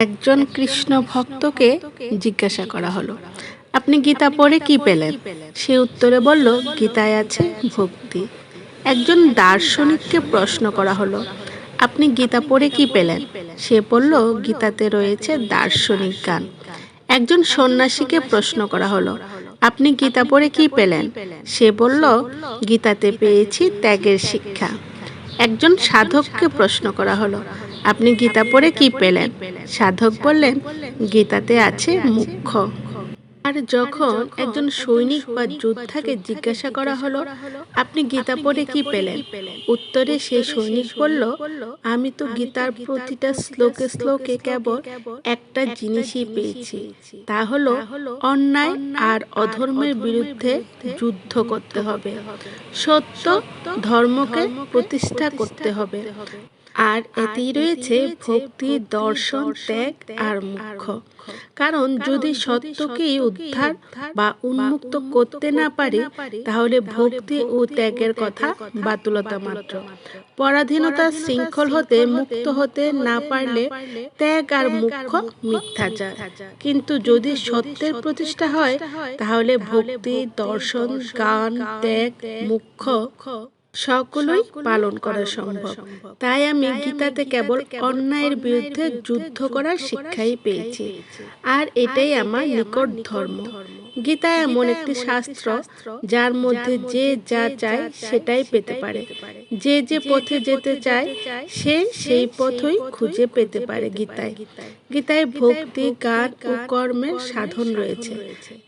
একজন কৃষ্ণ ভক্তকে জিজ্ঞাসা করা হলো, আপনি গীতা পড়ে কি পেলেন? সে উত্তরে বলল, গীতায় আছে ভক্তি। একজন দার্শনিককে প্রশ্ন করা হলো, আপনি গীতা পড়ে কি পেলেন? সে বলল, গীতাতে রয়েছে দার্শনিক জ্ঞান। একজন সন্ন্যাসীকে প্রশ্ন করা হলো, আপনি গীতা পড়ে কি পেলেন? সে বলল, গীতাতে পেয়েছি ত্যাগের শিক্ষা। একজন সাধককে প্রশ্ন করা হলো, আপনি গীতা পড়ে কি পেলেন? সাধক বললেন, গীতাতে আছে মুখ্য। আর যখন একজন সৈনিক বা যোদ্ধাকে জিজ্ঞাসা করা হলো, আপনি গীতা পড়ে কি পেলেন? উত্তরে সেই সৈনিক বলল, আমি তো গীতার প্রতিটা শ্লোকে শ্লোকে কেবল একটা জিনিসই পেয়েছি, তা হলো অন্যায় আর অধর্মের বিরুদ্ধে যুদ্ধ করতে হবে, সত্য ধর্মকে প্রতিষ্ঠা করতে হবে। আর এতেই রয়েছে ভক্তি, দর্শন, ত্যাগ আর মোক্ষ। কারণ যদি সত্যকেই উদ্ধার বা উন্মুক্ত করতে না পারে, তাহলে ভক্তি ও ত্যাগের কথা বাতুলতা মাত্র। পরাধীনতার শৃঙ্খল হতে মুক্ত হতে না পারলে ত্যাগ আর মোক্ষ মিথ্যাচার। কিন্তু যদি সত্যের প্রতিষ্ঠা হয়, তাহলে ভক্তি, দর্শন, জ্ঞান, ত্যাগ, মোক্ষ সকলই পালন করা সম্ভব। তাই আমি গীতাতে কেবল অন্যায়ের বিরুদ্ধে যুদ্ধ করার শিক্ষাই পেয়েছি, আর এটাই আমার নিকট ধর্ম। গীতা এমন একটি শাস্ত্র যার মধ্যে যে যা চায় সেটাই পেতে পারে। যে যে পথে যেতে চায় সে সেই পথই খুঁজে পেতে পারে। গীতায় ভক্তি, জ্ঞান ও কর্মের সাধন রয়েছে।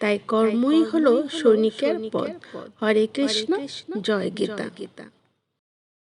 তাই কর্মই হলো সৈনিকের পথ। হরে কৃষ্ণ, জয় গীতা।